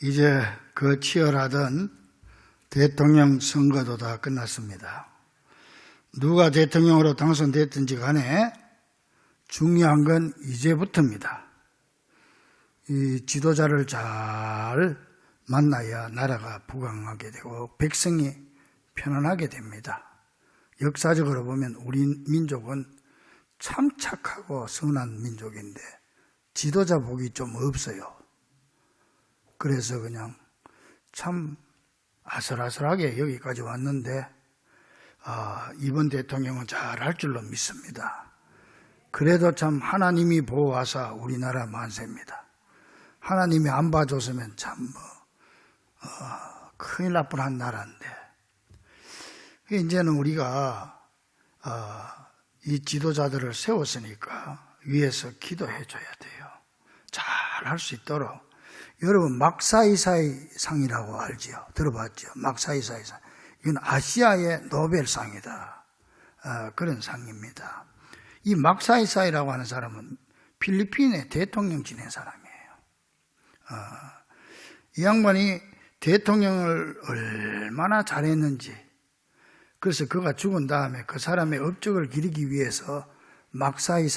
이제 그 치열하던 대통령 선거도 다 끝났습니다. 누가 대통령으로 당선됐든지 간에 중요한 건 이제부터입니다. 이 지도자를 잘 만나야 나라가 부강하게 되고 백성이 편안하게 됩니다. 역사적으로 보면 우리 민족은 참 착하고 선한 민족인데 지도자 복이 좀 없어요. 그래서 그냥 참 아슬아슬하게 여기까지 왔는데 이번 대통령은 잘할 줄로 믿습니다. 그래도 참 하나님이 보호하사 우리나라 만세입니다. 하나님이 안 봐줬으면 참 큰일 날 뻔한 나라인데 이제는 우리가 이 지도자들을 세웠으니까 위에서 기도해 줘야 돼요. 잘 할 수 있도록. 여러분 막사이사이 상이라고 알지요? 들어봤죠? 막사이사이 상. 이건 아시아의 노벨상이다. 그런 상입니다. 이 막사이사이라고 하는 사람은 필리핀의 대통령 지낸 사람이에요. 이 양반이 대통령을 얼마나 잘했는지, 그래서 그가 죽은 다음에 그 사람의 업적을 기리기 위해서 막사이사이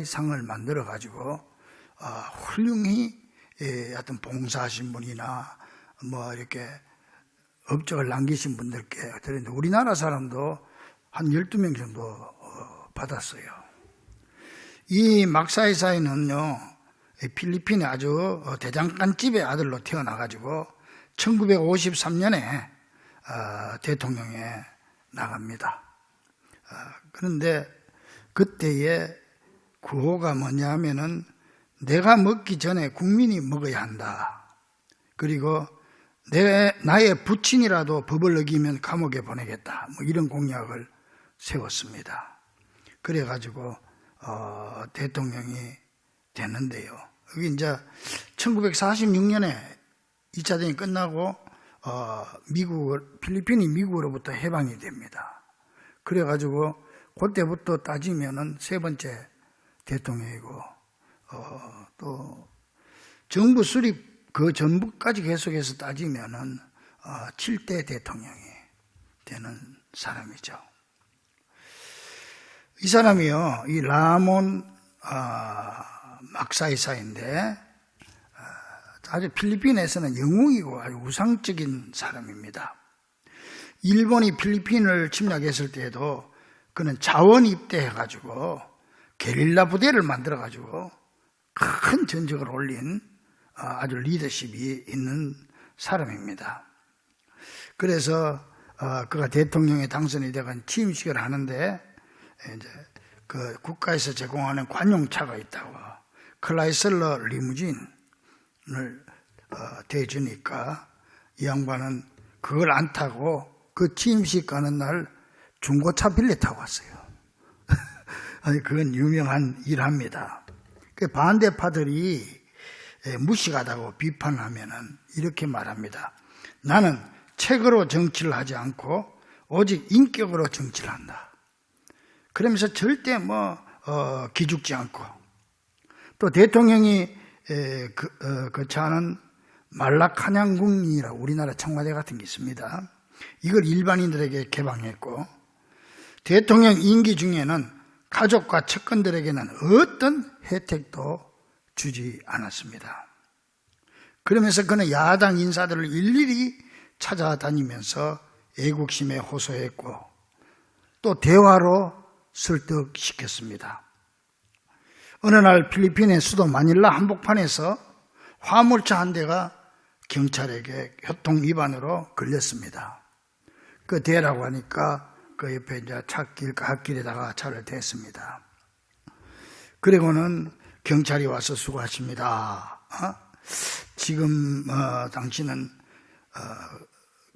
상을 만들어 가지고 훌륭히 어떤 봉사하신 분이나 이렇게 업적을 남기신 분들께 드렸는데 우리나라 사람도 한 12명 정도 받았어요. 이 막사이사이는요, 필리핀의 아주 대장간집의 아들로 태어나가지고 1953년에 대통령에 나갑니다. 그런데 그때의 구호가 뭐냐 하면은 내가 먹기 전에 국민이 먹어야 한다. 그리고 나의 부친이라도 법을 어기면 감옥에 보내겠다. 이런 공약을 세웠습니다. 그래가지고 대통령이 됐는데요. 여기 이제 1946년에 2차 대전이 끝나고 필리핀이 미국으로부터 해방이 됩니다. 그래가지고 그때부터 따지면은 세 번째 대통령이고 또 정부 수립 그 전부까지 계속해서 따지면은 7대 대통령이 되는 사람이죠. 이 사람이요, 이 라몬 막사이사인데 아주 필리핀에서는 영웅이고 아주 우상적인 사람입니다. 일본이 필리핀을 침략했을 때에도 그는 자원 입대해가지고 게릴라 부대를 만들어가지고 큰 전적을 올린 아주 리더십이 있는 사람입니다. 그래서 그가 대통령에 당선이 되건 취임식을 하는데 이제 그 국가에서 제공하는 관용차가 있다고 클라이슬러 리무진을 대주니까 이 양반은 그걸 안 타고 그 취임식 가는 날 중고차 빌려 타고 왔어요. 그건 유명한 일합니다. 그 반대파들이 무식하다고 비판하면은 이렇게 말합니다. 나는 책으로 정치를 하지 않고 오직 인격으로 정치를 한다. 그러면서 절대 기죽지 않고 또 대통령이 거처하는 말라카냥궁이라고 우리나라 청와대 같은 게 있습니다. 이걸 일반인들에게 개방했고 대통령 임기 중에는 가족과 측근들에게는 어떤 혜택도 주지 않았습니다. 그러면서 그는 야당 인사들을 일일이 찾아다니면서 애국심에 호소했고 또 대화로 설득시켰습니다. 어느 날 필리핀의 수도 마닐라 한복판에서 화물차 한 대가 경찰에게 교통 위반으로 걸렸습니다. 그 대라고 하니까 그 옆에 이제 갓길에다가 차를 댔습니다. 그리고는 경찰이 와서 수고하십니다. 지금 당신은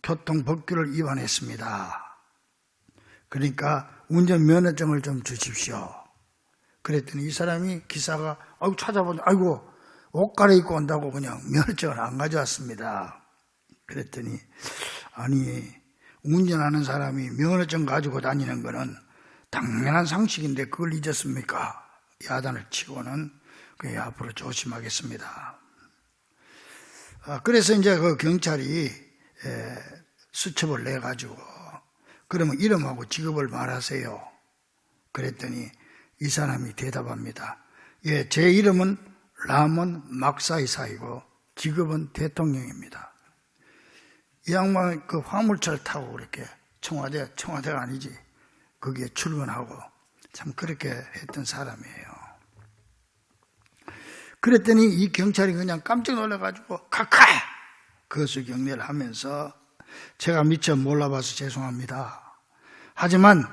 교통법규를 위반했습니다. 그러니까 운전면허증을 좀 주십시오. 그랬더니 이 사람이 기사가 찾아보니 옷 갈아입고 온다고 그냥 면허증을 안 가져왔습니다. 그랬더니 아니 운전하는 사람이 면허증 가지고 다니는 거는 당연한 상식인데 그걸 잊었습니까? 야단을 치고는 앞으로 조심하겠습니다. 그래서 이제 그 경찰이 수첩을 내가지고 그러면 이름하고 직업을 말하세요. 그랬더니 이 사람이 대답합니다. 예, 제 이름은 라몬 막사이사이고 직업은 대통령입니다. 이 양반 그 화물차를 타고 그렇게 청와대가 아니지, 거기에 출근하고 참 그렇게 했던 사람이에요. 그랬더니 이 경찰이 그냥 깜짝 놀라가지고 카카! 거수경례를 하면서 제가 미처 몰라봐서 죄송합니다. 하지만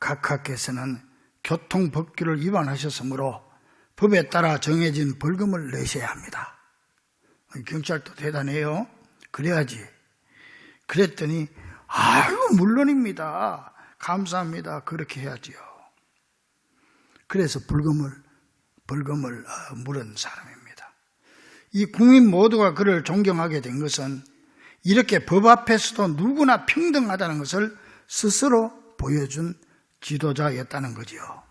카카께서는 교통법규를 위반하셨으므로 법에 따라 정해진 벌금을 내셔야 합니다. 경찰도 대단해요. 그래야지. 그랬더니 아이고 물론입니다. 감사합니다. 그렇게 해야지요. 그래서 벌금을 물은 사람입니다. 이 국민 모두가 그를 존경하게 된 것은 이렇게 법 앞에서도 누구나 평등하다는 것을 스스로 보여준 지도자였다는 거지요.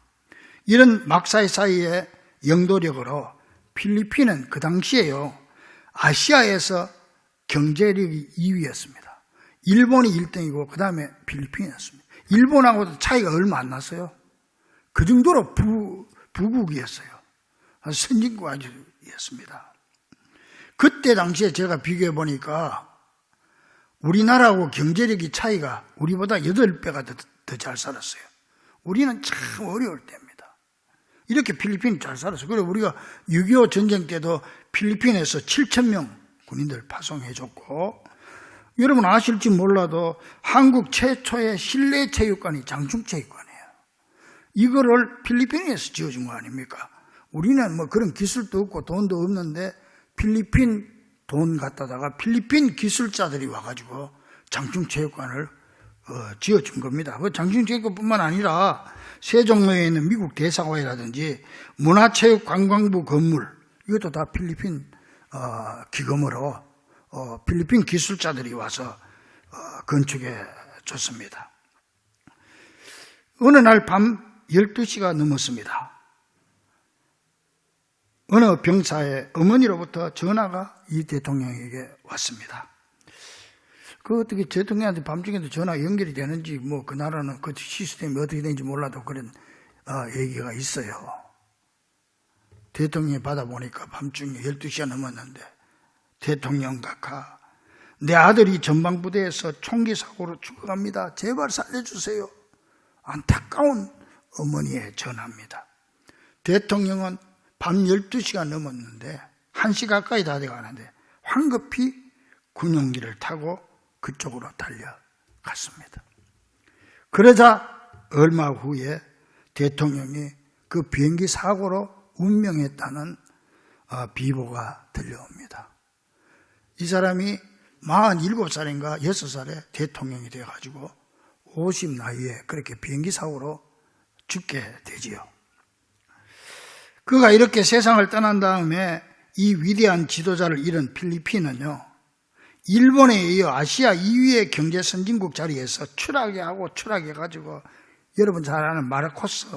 이런 막사이사이의 영도력으로 필리핀은 그 당시에요, 아시아에서 경제력이 2위였습니다. 일본이 1등이고 그 다음에 필리핀이었습니다. 일본하고도 차이가 얼마 안 났어요. 그 정도로 부국이었어요. 선진국이었습니다. 그때 당시에 제가 비교해 보니까 우리나라하고 경제력이 차이가 우리보다 8배가 더 잘 살았어요. 우리는 참 어려울 때입니다. 이렇게 필리핀이 잘 살았어요. 그리고 우리가 6.25 전쟁 때도 필리핀에서 7,000명 군인들 파송해줬고, 여러분 아실지 몰라도 한국 최초의 실내 체육관이 장충체육관이에요. 이거를 필리핀에서 지어준 거 아닙니까? 우리는 뭐 그런 기술도 없고 돈도 없는데 필리핀 돈 갖다다가 필리핀 기술자들이 와가지고 장충체육관을 지어준 겁니다. 그 장충체육관뿐만 아니라 세종로에 있는 미국 대사관이라든지 문화체육관광부 건물, 이것도 다 필리핀 기금으로 필리핀 기술자들이 와서 건축해 줬습니다. 어느 날 밤 12시가 넘었습니다. 어느 병사의 어머니로부터 전화가 이 대통령에게 왔습니다. 그 어떻게 대통령한테 밤중에도 전화 연결이 되는지, 뭐 그 나라는 그 시스템이 어떻게 되는지 몰라도 그런 얘기가 있어요. 대통령이 받아보니까 밤중에 12시가 넘었는데, 대통령 각하, 내 아들이 전방부대에서 총기 사고로 죽어갑니다. 제발 살려주세요. 안타까운 어머니의 전화입니다. 대통령은 밤 12시가 넘었는데 1시 가까이 다 돼가는데 황급히 군용기를 타고 그쪽으로 달려갔습니다. 그러자 얼마 후에 대통령이 그 비행기 사고로 운명했다는 비보가 들려옵니다. 이 사람이 47살인가 6살에 대통령이 돼가지고 50 나이에 그렇게 비행기 사고로 죽게 되지요. 그가 이렇게 세상을 떠난 다음에 이 위대한 지도자를 잃은 필리핀은요, 일본에 이어 아시아 2위의 경제 선진국 자리에서 추락해가지고 여러분 잘 아는 마르코스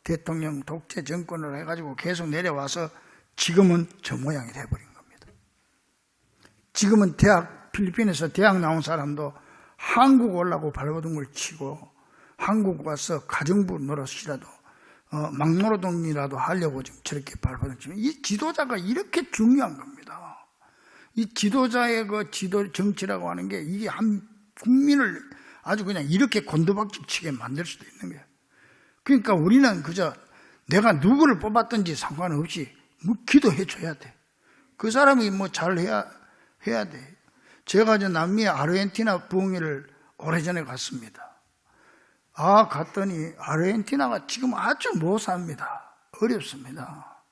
대통령 독재 정권을 해가지고 계속 내려와서 지금은 저 모양이 돼버린 겁니다. 지금은 필리핀에서 대학 나온 사람도 한국 오려고 발버둥을 치고 한국 와서 가정부 노릇이라도 막노동이라도 하려고 지금 저렇게 발버둥 치면, 이 지도자가 이렇게 중요한 겁니다. 이 지도자의 그 지도 정치라고 하는 게 이게 한 국민을 아주 그냥 이렇게 곤두박질 치게 만들 수도 있는 거예요. 그러니까 우리는 그저 내가 누구를 뽑았든지 상관없이 뭐 기도해 줘야 돼. 그 사람이 뭐 잘해야 돼. 제가 저 남미의 아르헨티나 부흥회를 오래전에 갔습니다. 갔더니 아르헨티나가 지금 아주 못 삽니다. 어렵습니다.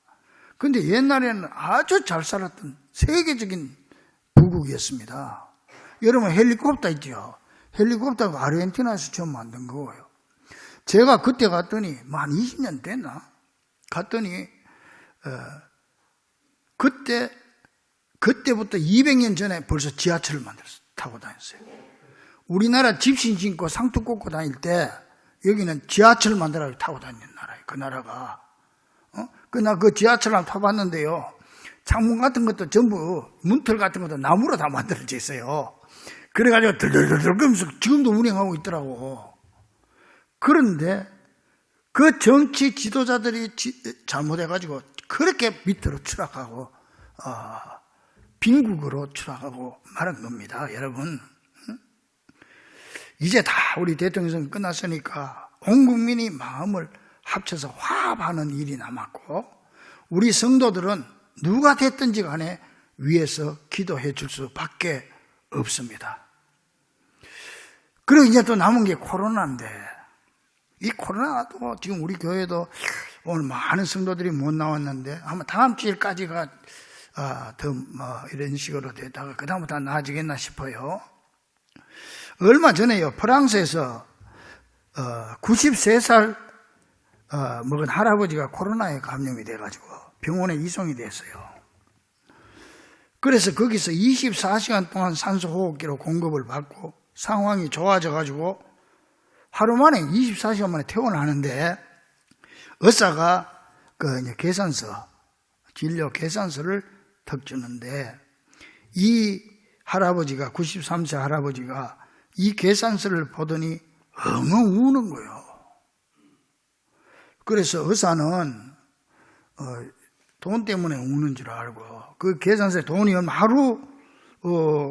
근데 옛날에는 아주 잘 살았던 세계적인 부국이었습니다. 여러분 헬리콥터 있죠? 헬리콥터가 아르헨티나에서 처음 만든 거예요. 제가 그때 갔더니 한 20년 됐나? 갔더니 그때부터 200년 전에 벌써 지하철을 만들어서 타고 다녔어요. 우리나라 집신 신고 상투 꽂고 다닐 때 여기는 지하철을 만들어 타고 다니는 나라예요. 그 나라가. 나 그 지하철을 타봤는데요. 창문 같은 것도 전부 문틀 같은 것도 나무로 다 만들어져 있어요. 그래가지고 들들들들 그러면서 지금도 운행하고 있더라고. 그런데 그 정치 지도자들이 잘못해가지고 그렇게 밑으로 추락하고 빈국으로 추락하고 말한 겁니다. 여러분, 이제 다 우리 대통령 선거 끝났으니까 온 국민이 마음을 합쳐서 화합하는 일이 남았고, 우리 성도들은 누가 됐든지 간에 위에서 기도해 줄 수밖에 없습니다. 그리고 이제 또 남은 게 코로나인데, 이 코로나도 지금 우리 교회도 오늘 많은 성도들이 못 나왔는데 아마 다음 주일까지가 이런 식으로 되다가 그 다음부터 나아지겠나 싶어요. 얼마 전에요, 프랑스에서 93살 먹은 할아버지가 코로나에 감염이 돼가지고 병원에 이송이 됐어요. 그래서 거기서 24시간 동안 산소호흡기로 공급을 받고 상황이 좋아져가지고 하루 만에 24시간 만에 퇴원하는데, 의사가 그 계산서, 진료 계산서를 턱 주는데, 이 할아버지가, 93세 할아버지가 이 계산서를 보더니 엉엉 우는 거예요. 그래서 의사는 돈 때문에 우는 줄 알고, 그 계산서에 돈이 하루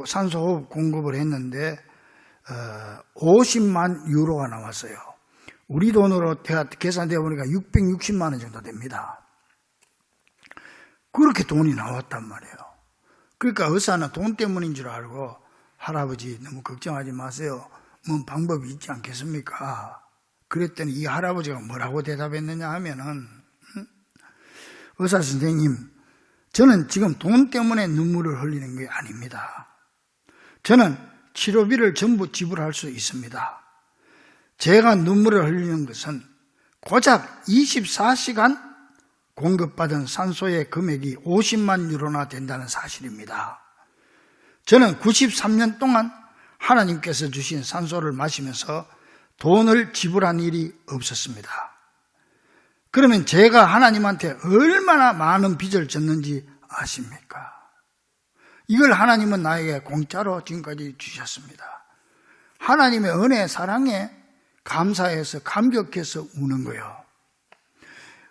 산소호흡 공급을 했는데 50만 유로가 나왔어요. 우리 돈으로 계산되어 보니까 660만 원 정도 됩니다. 그렇게 돈이 나왔단 말이에요. 그러니까 의사는 돈 때문인 줄 알고, 할아버지 너무 걱정하지 마세요, 뭔 방법이 있지 않겠습니까? 그랬더니 이 할아버지가 뭐라고 대답했느냐 하면은, 의사 선생님, 저는 지금 돈 때문에 눈물을 흘리는 게 아닙니다. 저는 치료비를 전부 지불할 수 있습니다. 제가 눈물을 흘리는 것은 고작 24시간 공급받은 산소의 금액이 50만 유로나 된다는 사실입니다. 저는 93년 동안 하나님께서 주신 산소를 마시면서 돈을 지불한 일이 없었습니다. 그러면 제가 하나님한테 얼마나 많은 빚을 졌는지 아십니까? 이걸 하나님은 나에게 공짜로 지금까지 주셨습니다. 하나님의 은혜, 사랑에 감사해서 감격해서 우는 거예요.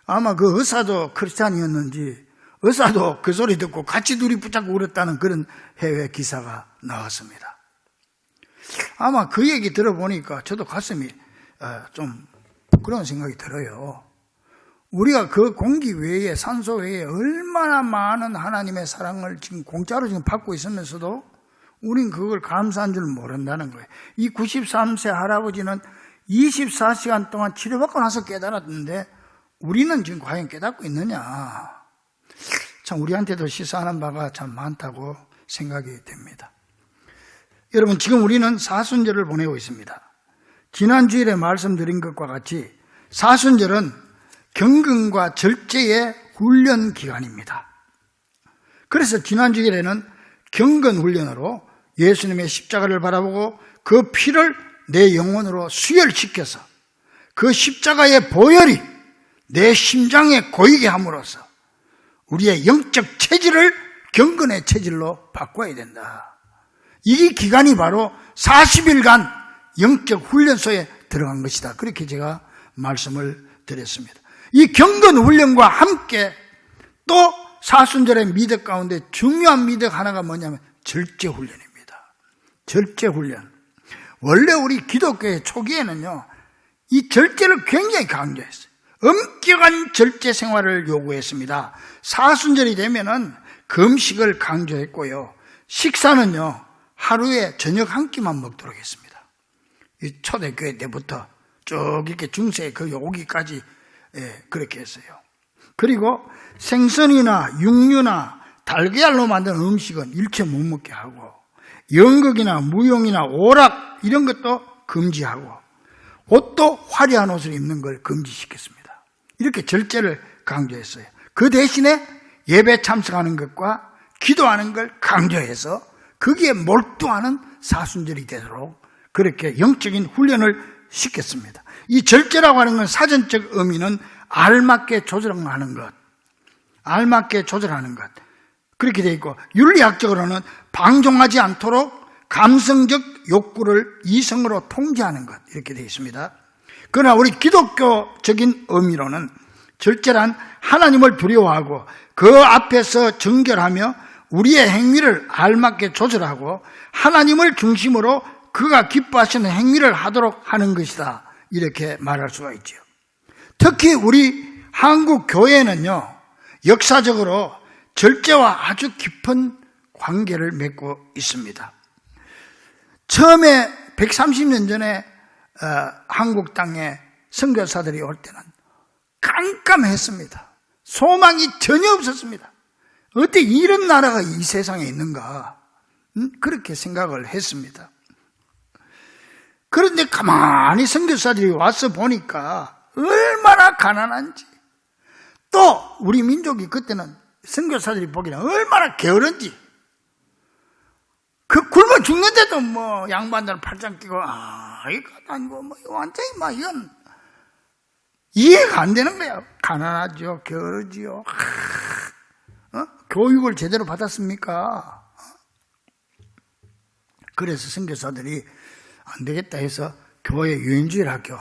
아마 그 의사도 크리스찬이었는지 의사도 그 소리 듣고 같이 둘이 붙잡고 울었다는 그런 해외 기사가 나왔습니다. 아마 그 얘기 들어보니까 저도 가슴이 좀 그런 생각이 들어요. 우리가 그 공기 외에, 산소 외에 얼마나 많은 하나님의 사랑을 지금 공짜로 지금 받고 있으면서도 우린 그걸 감사한 줄 모른다는 거예요. 이 93세 할아버지는 24시간 동안 치료받고 나서 깨달았는데 우리는 지금 과연 깨닫고 있느냐? 참 우리한테도 시사하는 바가 참 많다고 생각이 됩니다. 여러분, 지금 우리는 사순절을 보내고 있습니다. 지난 주일에 말씀드린 것과 같이 사순절은 경건과 절제의 훈련 기간입니다. 그래서 지난 주일에는 경건 훈련으로 예수님의 십자가를 바라보고 그 피를 내 영혼으로 수혈시켜서 그 십자가의 보혈이 내 심장에 고이게 함으로써 우리의 영적 체질을 경건의 체질로 바꿔야 된다. 이 기간이 바로 40일간 영적 훈련소에 들어간 것이다. 그렇게 제가 말씀을 드렸습니다. 이 경건 훈련과 함께 또 사순절의 미덕 가운데 중요한 미덕 하나가 뭐냐면 절제 훈련입니다. 절제 훈련. 원래 우리 기독교의 초기에는요, 이 절제를 굉장히 강조했어요. 엄격한 절제 생활을 요구했습니다. 사순절이 되면은 금식을 강조했고요. 식사는요, 하루에 저녁 한 끼만 먹도록 했습니다. 이 초대교회 때부터 쭉 이렇게 중세 그 오기까지 그렇게 했어요. 그리고 생선이나 육류나 달걀로 만든 음식은 일체 못 먹게 하고, 연극이나 무용이나 오락 이런 것도 금지하고, 옷도 화려한 옷을 입는 걸 금지시켰습니다. 이렇게 절제를 강조했어요. 그 대신에 예배 참석하는 것과 기도하는 걸 강조해서 거기에 몰두하는 사순절이 되도록 그렇게 영적인 훈련을 시켰습니다. 이 절제라고 하는 건 사전적 의미는 알맞게 조절하는 것, 알맞게 조절하는 것, 그렇게 돼 있고, 윤리학적으로는 방종하지 않도록 감성적 욕구를 이성으로 통제하는 것, 이렇게 되어 있습니다. 그러나 우리 기독교적인 의미로는 절제란 하나님을 두려워하고 그 앞에서 정결하며 우리의 행위를 알맞게 조절하고 하나님을 중심으로 그가 기뻐하시는 행위를 하도록 하는 것이다, 이렇게 말할 수가 있죠. 특히 우리 한국 교회는요, 역사적으로 절제와 아주 깊은 관계를 맺고 있습니다. 처음에 130년 전에 한국 땅에 선교사들이 올 때는 깜깜했습니다. 소망이 전혀 없었습니다. 어떻게 이런 나라가 이 세상에 있는가, 그렇게 생각을 했습니다. 그런데 가만히 선교사들이 와서 보니까 얼마나 가난한지, 또 우리 민족이 그때는 선교사들이 보기에는 얼마나 게으른지, 그 굶어 죽는데도 뭐 양반들 팔짱 끼고 이거 아니고 뭐 완전히 막 이건 이해가 안 되는 거야. 가난하죠, 게으르지요. 교육을 제대로 받았습니까? 그래서 선교사들이 안 되겠다 해서 교회 유인주일 학교,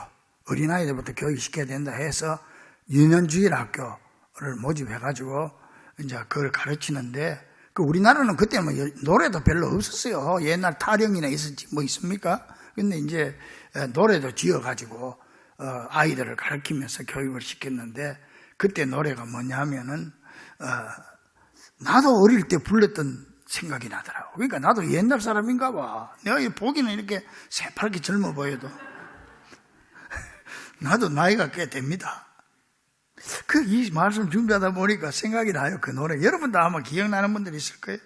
어린아이들부터 교육시켜야 된다 해서 유년주일 학교를 모집해가지고 이제 그걸 가르치는데, 그 우리나라는 그때 뭐 노래도 별로 없었어요. 옛날 타령이나 있었지 뭐 있습니까? 근데 이제 노래도 지어가지고 아이들을 가르치면서 교육을 시켰는데, 그때 노래가 뭐냐 하면은 나도 어릴 때 불렀던 생각이 나더라고. 그러니까 나도 옛날 사람인가 봐. 내가 보기는 이렇게 새파랗게 젊어 보여도 나도 나이가 꽤 됩니다. 이 말씀 준비하다 보니까 생각이 나요. 그 노래 여러분도 아마 기억나는 분들이 있을 거예요.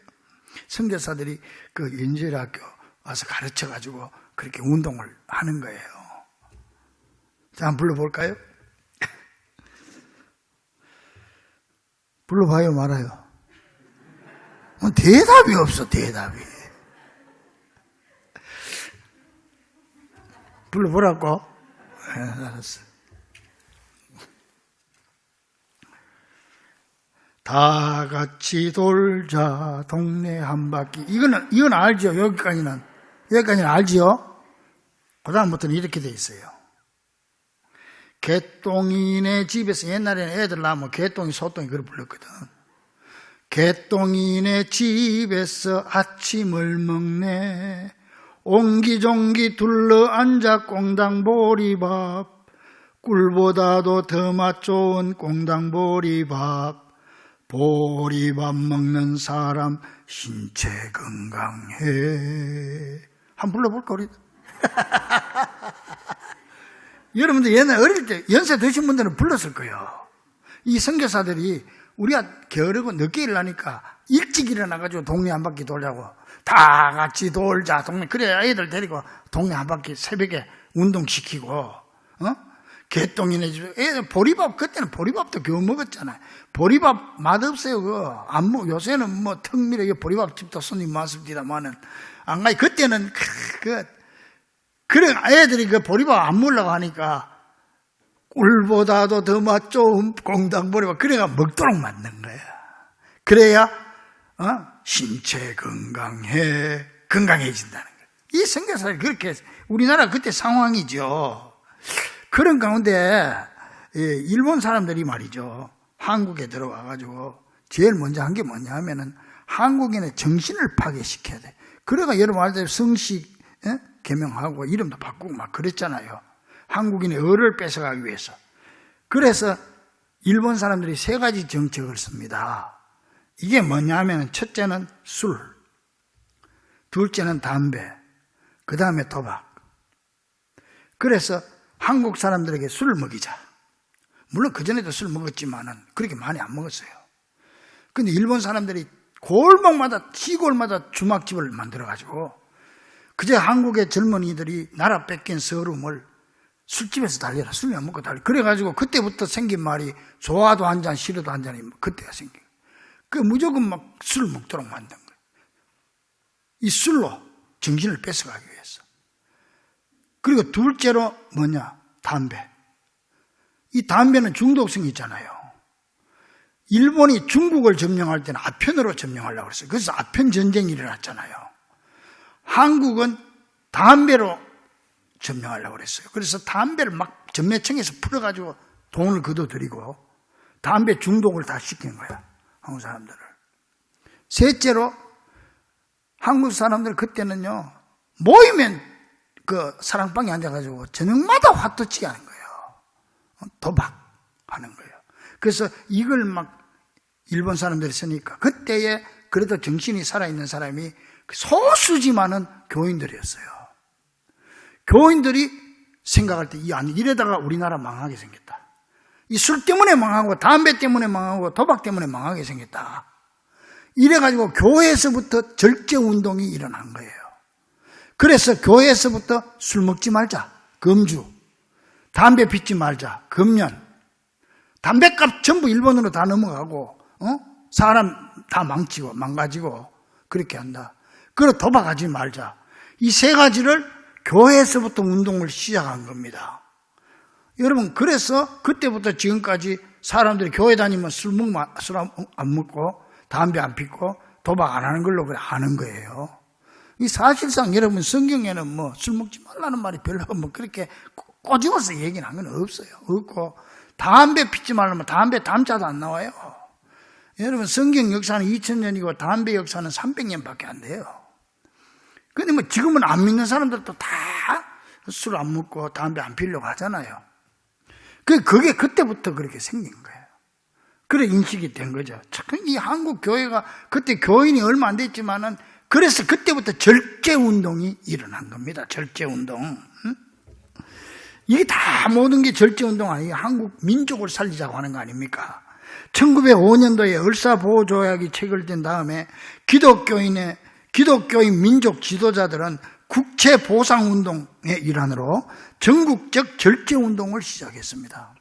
선교사들이 그 윤주일학교 와서 가르쳐가지고 그렇게 운동을 하는 거예요. 자, 한번 불러볼까요? 불러봐요, 말아요? 대답이 없어, 대답이. 불러보라고? 알았어. 다 같이 돌자 동네 한 바퀴. 이건 알죠? 여기까지는 알지요? 그 다음부터는 이렇게 돼 있어요. 개똥이네 집에서, 옛날에는 애들 낳으면 개똥이 소똥이 그걸 불렀거든. 개똥이네 집에서 아침을 먹네. 옹기종기 둘러앉아 꽁당보리밥. 꿀보다도 더 맛 좋은 꽁당보리밥. 보리밥 먹는 사람 신체 건강해. 한번 불러볼까 우리? 여러분들 옛날 어릴 때 연세 드신 분들은 불렀을 거예요. 이 선교사들이 우리가 게으르고 늦게 일어나니까 일찍 일어나가지고 동네 한 바퀴 돌자고, 다 같이 돌자 동네, 그래 아이들 데리고 동네 한 바퀴 새벽에 운동시키고, 개똥이네 집 애들 보리밥, 그때는 보리밥도 겨우 먹었잖아요. 보리밥 맛없어요. 안 먹. 요새는 뭐 턱밀어 보리밥 집도 손님 많습니다만은 안 가요. 그때는 그래 애들이 그 보리밥 안 먹으려고 하니까 꿀보다도 더 맛 좋은 꽁당보리밥, 그래가 먹도록 만든 거야. 그래야 신체 건강해진다는 거야. 이 선교사들이 그렇게, 우리나라 그때 상황이죠. 그런 가운데 일본 사람들이 말이죠, 한국에 들어와가지고 제일 먼저 한 게 뭐냐 하면은 한국인의 정신을 파괴시켜야 돼. 그래가 여러분 알다시피 성식 개명하고 이름도 바꾸고 막 그랬잖아요. 한국인의 을을 뺏어가기 위해서. 그래서 일본 사람들이 세 가지 정책을 씁니다. 이게 뭐냐 하면 첫째는 술, 둘째는 담배, 그 다음에 도박. 그래서 한국 사람들에게 술을 먹이자. 물론 그전에도 술 먹었지만은 그렇게 많이 안 먹었어요. 근데 일본 사람들이 골목마다, 시골마다 주막집을 만들어가지고 그제 한국의 젊은이들이 나라 뺏긴 서름을 술집에서 달려라. 술이 안 먹고 달려. 그래가지고 그때부터 생긴 말이 좋아도 한 잔, 싫어도 한 잔이 그때가 생긴 거예요. 그 무조건 막 술 먹도록 만든 거예요. 이 술로 정신을 뺏어가기 위해서. 그리고 둘째로 뭐냐? 담배. 이 담배는 중독성이 있잖아요. 일본이 중국을 점령할 때는 아편으로 점령하려고 그랬어요. 그래서 아편 전쟁이 일어났잖아요. 한국은 담배로 점령하려고 그랬어요. 그래서 담배를 막 전매청에서 풀어가지고 돈을 걷어들이고 담배 중독을 다 시킨 거야, 한국 사람들을. 셋째로 한국 사람들 그때는요, 모이면 그 사랑방에 앉아가지고 저녁마다 화투치기 하는 거예요. 도박하는 거예요. 그래서 이걸 막 일본 사람들이 쓰니까 그때에 그래도 정신이 살아있는 사람이 소수지만은 교인들이었어요. 교인들이 생각할 때 이러다가 우리나라 망하게 생겼다. 이 술 때문에 망하고 담배 때문에 망하고 도박 때문에 망하게 생겼다. 이래가지고 교회에서부터 절제운동이 일어난 거예요. 그래서 교회에서부터 술 먹지 말자, 금주, 담배 피지 말자, 금연, 담배값 전부 일본으로 다 넘어가고, 사람 다 망가지고 그렇게 한다. 그리고 도박하지 말자. 이 세 가지를 교회에서부터 운동을 시작한 겁니다. 여러분, 그래서 그때부터 지금까지 사람들이 교회 다니면 술 안 먹고 담배 안 피고 도박 안 하는 걸로 그래 하는 거예요. 이 사실상 여러분 성경에는 뭐 술 먹지 말라는 말이 별로 뭐 그렇게 꼬집어서 얘기는 한 건 없어요. 없고 담배 피지 말라면 담자도 안 나와요. 여러분 성경 역사는 2000년이고 담배 역사는 300년밖에 안 돼요. 근데 뭐 지금은 안 믿는 사람들도 다 술 안 먹고 담배 안 피려고 하잖아요. 그게 그때부터 그렇게 생긴 거예요. 그래 인식이 된 거죠. 참 이 한국 교회가 그때 교인이 얼마 안 됐지만은 그래서 그때부터 절제운동이 일어난 겁니다. 절제운동. 이게 다 모든 게 절제운동 아니에요. 한국 민족을 살리자고 하는 거 아닙니까? 1905년도에 을사보호조약이 체결된 다음에 기독교인 민족 지도자들은 국채보상운동의 일환으로 전국적 절제운동을 시작했습니다.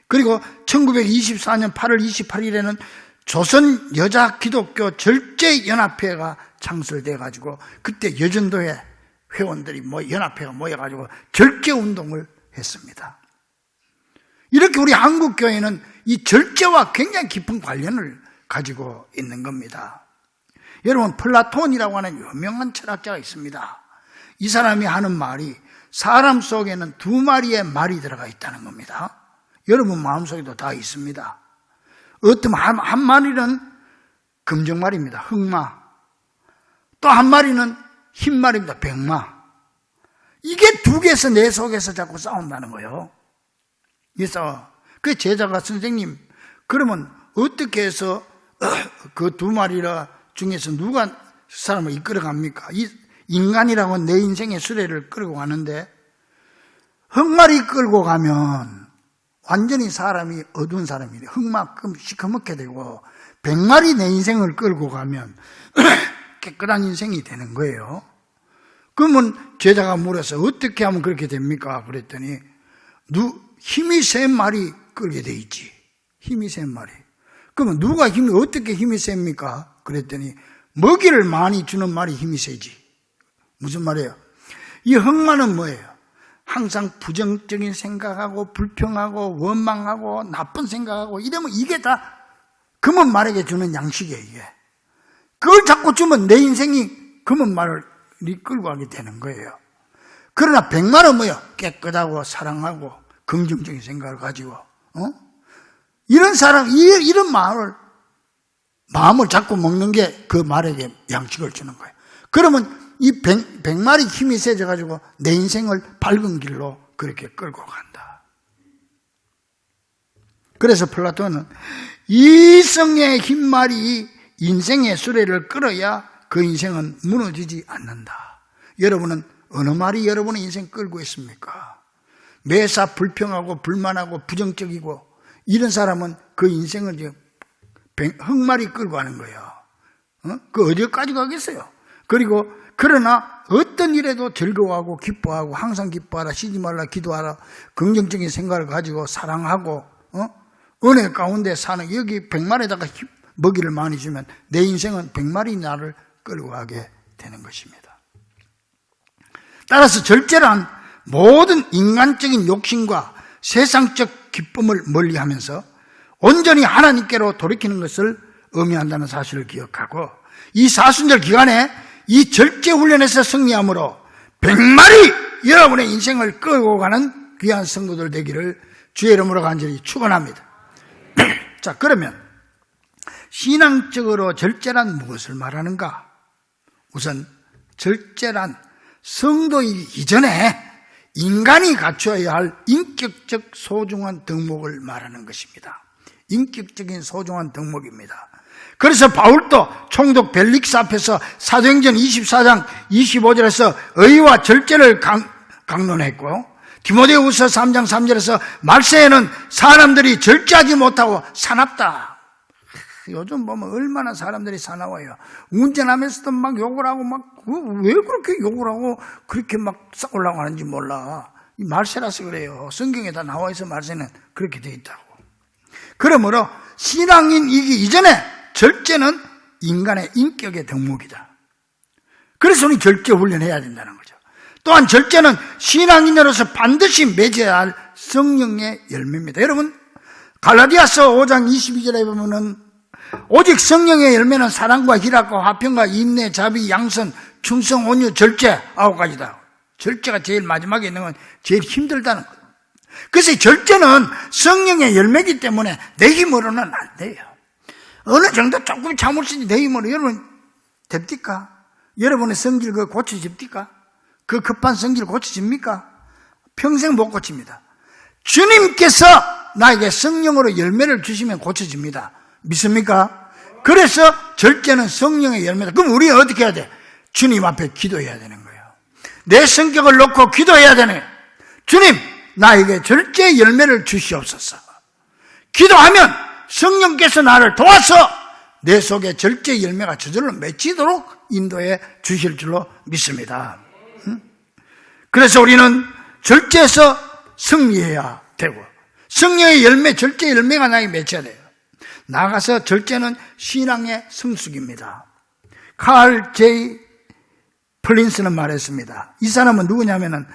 그리고 1924년 8월 28일에는 조선여자기독교 절제연합회가 창설돼가지고 그때 여전도회 회원들이 연합회가 모여가지고 절제운동을 했습니다. 이렇게 우리 한국교회는 이 절제와 굉장히 깊은 관련을 가지고 있는 겁니다. 여러분 플라톤이라고 하는 유명한 철학자가 있습니다. 이 사람이 하는 말이 사람 속에는 두 마리의 말이 들어가 있다는 겁니다. 여러분 마음속에도 다 있습니다. 어떤 한 마리는 금정말입니다. 흑마. 또 한 마리는 흰말입니다. 백마. 이게 두 개에서 내 속에서 자꾸 싸운다는 거예요. 그래서 그 제자가 선생님 그러면 어떻게 해서 그 두 마리라 중에서 누가 사람을 이끌어갑니까? 이 인간이라고 내 인생의 수레를 끌고 가는데 흑마리 끌고 가면 완전히 사람이 어두운 사람이래. 흑마끔 시커멓게 되고 백마리 내 인생을 끌고 가면 깨끗한 인생이 되는 거예요. 그러면 제자가 물어서 어떻게 하면 그렇게 됩니까? 그랬더니 힘이 센 말이 끌게 돼 있지. 힘이 센 말이. 그러면 어떻게 힘이 셉니까? 그랬더니 먹이를 많이 주는 말이 힘이 세지. 무슨 말이에요? 이 흑마는 뭐예요? 항상 부정적인 생각하고 불평하고 원망하고 나쁜 생각하고 이러면 이게 다 금은 말에게 주는 양식이에요. 이게. 그걸 자꾸 주면 내 인생이 금은 말을 끌고 가게 되는 거예요. 그러나 백마는 뭐예요? 깨끗하고 사랑하고 긍정적인 생각을 가지고 이런 사람 이런 마음을 자꾸 먹는 게 그 말에게 양식을 주는 거예요. 그러면 이 백마리 힘이 세져가지고 내 인생을 밝은 길로 그렇게 끌고 간다. 그래서 플라톤은 이성의 흰말이 인생의 수레를 끌어야 그 인생은 무너지지 않는다. 여러분은 어느 말이 여러분의 인생 끌고 있습니까? 매사 불평하고 불만하고 부정적이고 이런 사람은 그 인생을 흑말이 끌고 가는 거예요. 그 어디까지 가겠어요? 그러나 어떤 일에도 즐거워하고 기뻐하고 항상 기뻐하라, 쉬지 말라, 기도하라, 긍정적인 생각을 가지고 사랑하고 은혜 가운데 사는 여기 백마리에다가 먹이를 많이 주면 내 인생은 백마리 나를 끌고 가게 되는 것입니다. 따라서 절제란 모든 인간적인 욕심과 세상적 기쁨을 멀리하면서 온전히 하나님께로 돌이키는 것을 의미한다는 사실을 기억하고, 이 사순절 기간에 이 절제 훈련에서 승리함으로 100마리 여러분의 인생을 끌고 가는 귀한 성도들 되기를 주의 이름으로 간절히 축원합니다. 자, 그러면 신앙적으로 절제란 무엇을 말하는가? 우선 절제란 성도이기 이전에 인간이 갖춰야 할 인격적 소중한 덕목을 말하는 것입니다. 인격적인 소중한 덕목입니다. 그래서 바울도 총독 벨릭스 앞에서 사도행전 24장 25절에서 의와 절제를 강론했고, 디모데후서 3장 3절에서 말세에는 사람들이 절제하지 못하고 사납다. 요즘 보면 얼마나 사람들이 사나워요. 운전하면서도 막 욕을 하고 왜 그렇게 욕을 하고 그렇게 막 싸우려고 하는지 몰라. 이 말세라서 그래요. 성경에 다 나와 있어. 말세는 그렇게 돼 있다고. 그러므로 신앙인이기 이전에 절제는 인간의 인격의 덕목이다. 그래서 우리 절제 훈련해야 된다는 거죠. 또한 절제는 신앙인으로서 반드시 맺어야 할 성령의 열매입니다. 여러분, 갈라디아서 5장 22절에 보면은 오직 성령의 열매는 사랑과 희락과 화평과 인내, 자비, 양선, 충성, 온유, 절제 9가지다. 절제가 제일 마지막에 있는 건 제일 힘들다는 거예요. 그래서 절제는 성령의 열매이기 때문에 내 힘으로는 안 돼요. 어느 정도 조금 참을수있지 내 힘으로 여러분 됩니까? 여러분의 성질 그거 고쳐집니까? 그 급한 성질 고쳐집니까? 평생 못 고칩니다. 주님께서 나에게 성령으로 열매를 주시면 고쳐집니다. 믿습니까? 그래서 절제는 성령의 열매다. 그럼 우리는 어떻게 해야 돼? 주님 앞에 기도해야 되는 거예요. 내 성격을 놓고 기도해야 되는 거예요. 주님, 나에게 절제 열매를 주시옵소서. 기도하면 성령께서 나를 도와서 내 속에 절제 열매가 저절로 맺히도록 인도해 주실 줄로 믿습니다. 그래서 우리는 절제에서 승리해야 되고, 성령의 열매, 절제 열매가 나에게 맺혀야 돼요. 나아가서 절제는 신앙의 성숙입니다. 칼 제이 플린스는 말했습니다. 이 사람은 누구냐면은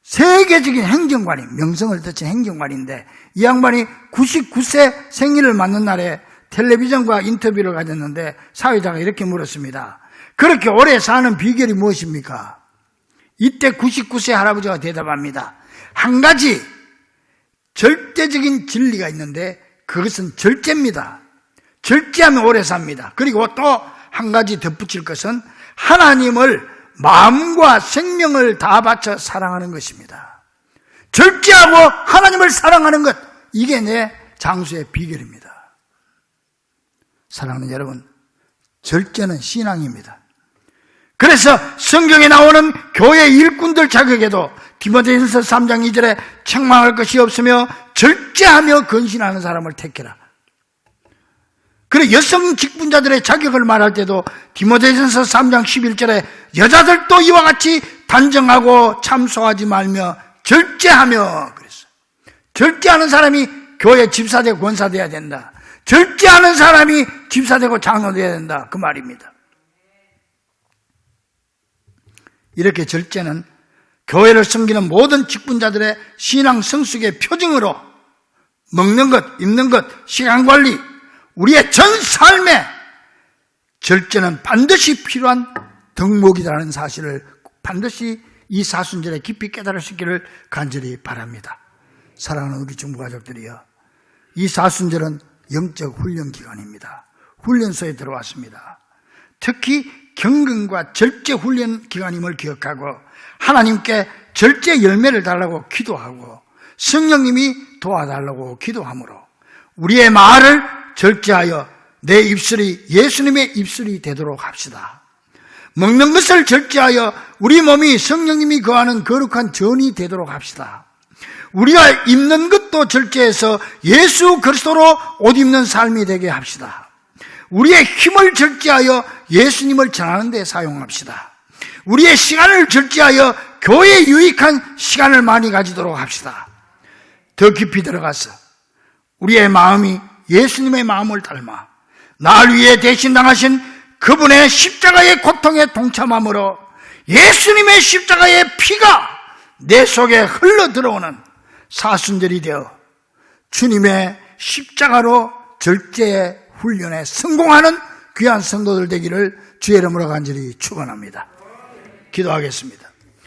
세계적인 행정관이, 명성을 떨친 행정관인데, 이 양반이 99세 생일을 맞는 날에 텔레비전과 인터뷰를 가졌는데 사회자가 이렇게 물었습니다. 그렇게 오래 사는 비결이 무엇입니까? 이때 99세 할아버지가 대답합니다. 한 가지 절대적인 진리가 있는데 그것은 절제입니다. 절제하면 오래 삽니다. 그리고 또 한 가지 덧붙일 것은 하나님을 마음과 생명을 다 바쳐 사랑하는 것입니다. 절제하고 하나님을 사랑하는 것, 이게 내 장수의 비결입니다. 사랑하는 여러분, 절제는 신앙입니다. 그래서 성경에 나오는 교회 일꾼들 자격에도 디모데전서 3장 2절에 책망할 것이 없으며 절제하며 근신하는 사람을 택해라. 그래, 여성 직분자들의 자격을 말할 때도 디모데전서 3장 11절에 여자들도 이와 같이 단정하고 참소하지 말며 절제하며 그랬어요. 절제하는 사람이 교회 집사되고 권사돼야 된다. 절제하는 사람이 집사되고 장로돼야 된다. 그 말입니다. 이렇게 절제는 교회를 섬기는 모든 직분자들의 신앙 성숙의 표징으로 먹는 것, 입는 것, 시간관리, 우리의 전 삶에 절제는 반드시 필요한 덕목이라는 사실을 반드시 이 사순절에 깊이 깨달을 수 있기를 간절히 바랍니다. 사랑하는 우리 중부가족들이여, 이 사순절은 영적 훈련 기간입니다. 훈련소에 들어왔습니다. 특히 경건과 절제 훈련 기간임을 기억하고 하나님께 절제 열매를 달라고 기도하고 성령님이 도와달라고 기도하므로 우리의 말을 절제하여 내 입술이 예수님의 입술이 되도록 합시다. 먹는 것을 절제하여 우리 몸이 성령님이 거하는 거룩한 전이 되도록 합시다. 우리가 입는 것도 절제해서 예수 그리스도로 옷 입는 삶이 되게 합시다. 우리의 힘을 절제하여 예수님을 전하는 데 사용합시다. 우리의 시간을 절제하여 교회에 유익한 시간을 많이 가지도록 합시다. 더 깊이 들어가서 우리의 마음이 예수님의 마음을 닮아 나를 위해 대신 당하신 그분의 십자가의 고통에 동참함으로 예수님의 십자가의 피가 내 속에 흘러 들어오는 사순절이 되어 주님의 십자가로 절제 훈련에 성공하는 귀한 성도들 되기를 주의 이름으로 간절히 축원합니다. 기도하겠습니다.